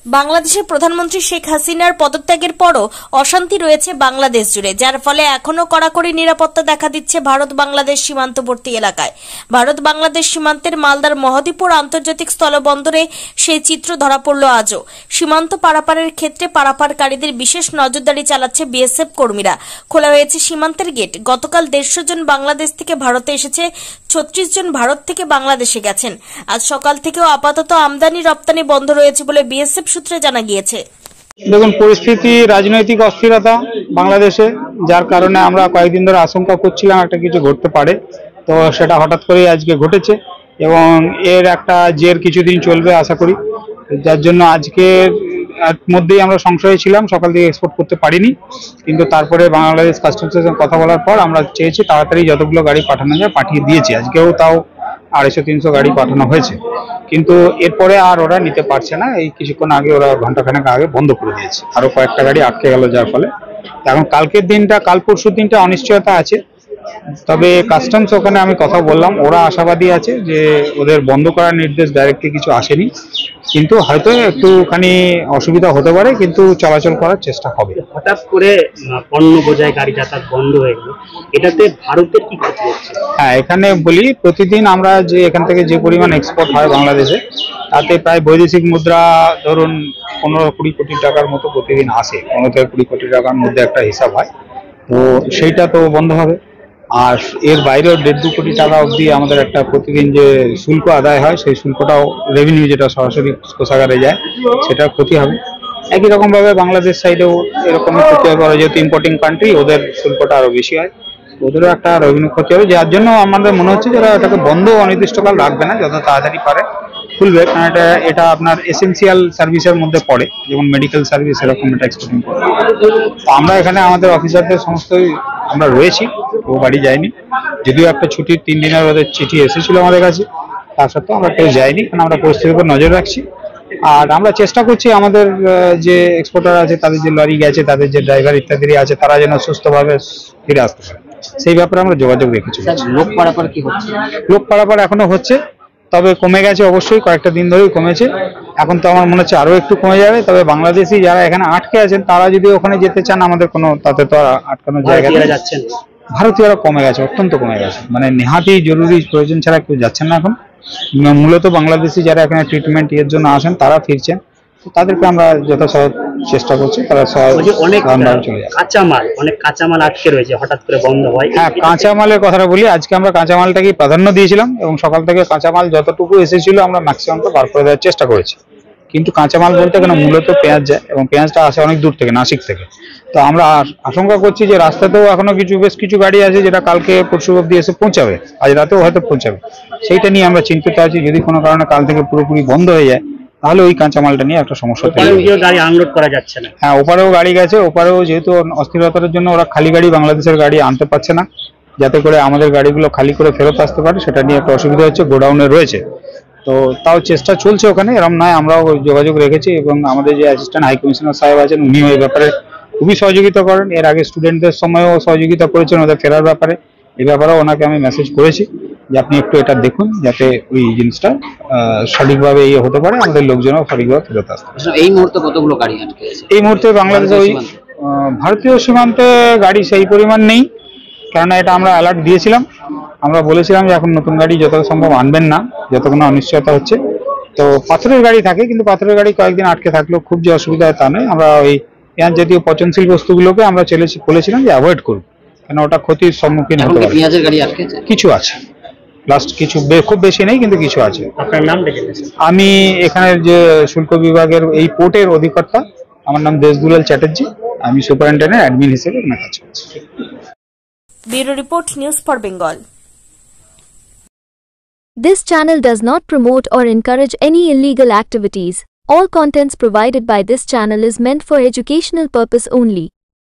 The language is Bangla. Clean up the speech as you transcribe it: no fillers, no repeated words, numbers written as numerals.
বাংলাদেশের প্রধানমন্ত্রী শেখ হাসিনার পদত্যাগের পরও অশান্তি রয়েছে বাংলাদেশ জুড়ে, যার ফলে এখনও কড়াকড়ি নিরাপত্তা দেখা দিচ্ছে ভারত বাংলাদেশ সীমান্তবর্তী এলাকায়। ভারত বাংলাদেশ সীমান্তের মালদার মহদীপুর আন্তর্জাতিক স্থলবন্দরে সেই চিত্র ধরা পড়ল আজও। সীমান্ত পারাপারের ক্ষেত্রে পারাপারকারীদের বিশেষ নজরদারি চালাচ্ছে বিএসএফ কর্মীরা। খোলা হয়েছে সীমান্তের গেট। গতকাল 150 জন বাংলাদেশ থেকে ভারতে এসেছে, 36 জন ভারত থেকে বাংলাদেশে গেছেন। আজ সকাল থেকেও আপাতত আমদানি রপ্তানি বন্ধ রয়েছে বলে বিএসএফ সূত্রে জানা গিয়েছে। দেখুন, পরিস্থিতি রাজনৈতিক অস্থিরতা বাংলাদেশে, যার কারণে আমরা কয়েকদিন ধরে আশঙ্কা করছিলাম একটা কিছু ঘটতে পারে। তো সেটা হঠাৎ করেই আজকে ঘটেছে এবং এর একটা জের কিছুদিন চলবে আশা করি। যার জন্য আজকের মধ্যেই আমরা সংশয়ে ছিলাম, সকাল থেকে এক্সপোর্ট করতে পারিনি। কিন্তু তারপরে বাংলাদেশ কাস্টমসের সঙ্গে কথা বলার পর আমরা চেয়েছি তাড়াতাড়ি যতগুলো গাড়ি পাঠানো যায় পাঠিয়ে দিয়েছি। আজকেও তাও 250-300 গাড়ি পাঠানো হয়েছে, কিন্তু এরপরে আর ওরা নিতে পারছে না। এই কিছুক্ষণ আগে ওরা ঘন্টাখানেক আগে বন্ধ করে দিয়েছে, আরো কয়েকটা গাড়ি আটকে গেল, যার ফলে এখন কালকের দিনটা, কাল পরশুর দিনটা অনিশ্চয়তা আছে। তবে কাস্টমস ওখানে আমি কথা বললাম, ওরা আশাবাদী আছে যে ওদের বন্ধ করার নির্দেশ ডাইরেক্টলি কিছু আসেনি, কিন্তু হয়তো একটুখানি অসুবিধা হতে পারে, কিন্তু চলাচল করার চেষ্টা হবে। হঠাৎ করে পণ্য বোঝাই গাড়ি যাতায়াত বন্ধ হয়ে গেল, এটাতে ভারতের কি ক্ষতি হচ্ছে? হ্যাঁ, এখানে বলি, প্রতিদিন আমরা যে এখান থেকে যে পরিমাণ এক্সপোর্ট হয় বাংলাদেশে, তাতে প্রায় বৈদেশিক মুদ্রা ধরুন 15-20 কোটি টাকার মতো প্রতিদিন আসে। 15 থেকে 20 কোটি টাকার মধ্যে একটা হিসাব হয়। তো সেইটা তো বন্ধ হবে। আর এর বাইরেও 1.5-2 কোটি টাকা অবধি আমাদের একটা প্রতিদিন যে শুল্ক আদায় হয়, সেই শুল্কটাও রেভিনিউ যেটা সরাসরি কোষাগারে যায়, সেটার ক্ষতি হবে। একই রকমভাবে বাংলাদেশ সাইডেও এরকমই ক্ষতি হবে, যেহেতু ইম্পোর্টিং কান্ট্রি, ওদের শুল্কটা আরো বেশি হয়, ওদেরও একটা রেভিনিউ ক্ষতি হবে। যার জন্য আমাদের মনে হচ্ছে যারা এটাকে বন্ধ অনির্দিষ্টকাল রাখবে না, যত তাড়াতাড়ি পারে খুলবে, কারণ এটা আপনার এসেন্সিয়াল সার্ভিসের মধ্যে পড়ে, যেমন মেডিকেল সার্ভিস, এরকম এটা এক্সপোর্টিং করে। তো আমরা এখানে আমাদের অফিসারদের সমস্তই আমরা রয়েছি, ও বাড়ি যায়নি, যদিও একটা ছুটির 3 দিনের ওদের চিঠি এসেছিল আমাদের কাছে, তার সত্ত্বেও আমরা কেউ যাইনি, কারণ আমরা পরিস্থিতির উপর নজর রাখছি। আর আমরা চেষ্টা করছি আমাদের যে এক্সপোর্টার আছে, তাদের যে লরি গেছে, তাদের যে ড্রাইভার ইত্যাদি আছে, তারা যেন সুস্থভাবে ফিরে আসতে পারে, সেই ব্যাপারে আমরা যোগাযোগ রেখেছি। লোক পারাপার কি হচ্ছে? লোক পারাপার এখনো হচ্ছে, তবে কমে গেছে, অবশ্যই কয়েকটা দিন ধরেই কমেছে। এখন তো আমার মনে হচ্ছে আরো একটু কমে যাবে। তবে বাংলাদেশি যারা এখানে আটকে আছেন, তারা যদি ওখানে যেতে চান, আমাদের কোনো তাতে তো আটকানোর জায়গা যাচ্ছেন। ভারতীয়রা কমে গেছে, অত্যন্ত কমে গেছে, মানে নেহাতি জরুরি প্রয়োজন ছাড়া কেউ যাচ্ছেন না এখন। মূলত বাংলাদেশি যারা এখানে ট্রিটমেন্ট এর জন্য আসেন, তারা ফিরছেন। তাদেরকে আমরা যথাসম্ভব চেষ্টা করছি, তারা অনেক কাঁচামাল, অনেক কাঁচামাল আটকে রয়েছে, হঠাৎ করে বন্ধ হয়। হ্যাঁ, কাঁচামালের কথাটা বলি, আজকে আমরা কাঁচামালটাকে প্রাধান্য দিয়েছিলাম এবং সকাল থেকে কাঁচামাল যতটুকু এসেছিল আমরা ম্যাক্সিমামটা বার করে দেওয়ার চেষ্টা করেছি। কিন্তু কাঁচামাল বলতে কেন, মূলত পেঁয়াজ যায়, এবং পেঁয়াজটা আসে অনেক দূর থেকে, নাসিক থেকে। তো আমরা আশঙ্কা করছি যে রাস্তাতেও এখনো বেশ কিছু গাড়ি আছে যেটা কালকে পরশু অব্দি এসে পৌঁছাবে, আজ রাতেও হয়তো পৌঁছাবে। সেইটা নিয়ে আমরা চিন্তিত আছি। যদি কোনো কারণে কাল থেকে পুরোপুরি বন্ধ হয়ে যায়, তাহলে ওই কাঁচামালটা নিয়ে একটা সমস্যা গাড়ি আনলোড করা যাচ্ছে না। হ্যাঁ, ওপারেও গাড়ি গেছে, ওপারেও যেহেতু অস্থিরতার জন্য ওরা খালি গাড়ি, বাংলাদেশের গাড়ি আনতে পারছে না, যাতে করে আমাদের গাড়িগুলো খালি করে ফেরত আসতে পারে, সেটা নিয়ে একটা অসুবিধা হচ্ছে, গোডাউনে রয়েছে। তো তাও চেষ্টা চলছে ওখানে, এরকম নয়, আমরাও যোগাযোগ রেখেছি এবং আমাদের যে অ্যাসিস্ট্যান্ট হাই কমিশনার সাহেব আছেন, উনিও এই ব্যাপারে খুবই সহযোগিতা করেন। এর আগে স্টুডেন্টদের সময়ও সহযোগিতা করেছেন ওদের ফেরার ব্যাপারে। এই ব্যাপারেও ওনাকে আমি মেসেজ করেছি যে আপনি একটু এটা দেখুন, যাতে ওই জিনিসটা সঠিকভাবে হতে পারে, আমাদের লোকজনও সঠিকভাবে ফেরত আসতে। এই মুহূর্তে কতগুলো গাড়ি আটকে আছে? এই মুহূর্তে বাংলাদেশে ওই ভারতীয় সীমান্তে গাড়ি সেই পরিমাণ নেই, কেননা এটা আমরা অ্যালার্ট দিয়েছিলাম। আমরা বলেছিলাম যে এখন নতুন গাড়ি যত সম্ভব আনবেন না, যতক্ষণ অনিশ্চয়তা হচ্ছে। তো পাথরের গাড়ি থাকে, কিন্তু পাথরের গাড়ি কয়েকদিন আটকে থাকলেও খুব যে অসুবিধা হয় তা নয়। আমরা ওই পেঁয়াজ জাতীয় পচনশীল বস্তুগুলোকে আমরা বলেছিলাম যে অ্যাভয়েড করুন, কেন ওটা ক্ষতির সম্মুখীন হতে পারে। পেঁয়াজের গাড়ি আটকে কিছু আছে, লাস্ট কিছু, খুব বেশি নেই, কিন্তু কিছু আছে। আপনার নাম? আমি এখানের যে শুল্ক বিভাগের এই পোর্টের অধিকর্তা, আমার নাম দেশদুলাল চ্যাটার্জি, আমি সুপারিনটেন্ডেন্ট অ্যাডমিন হিসেবে এখানে কাজ করছি। Bureau report, news for Bengal. This channel does not promote or encourage any illegal activities. All contents provided by this channel is meant for educational purpose only.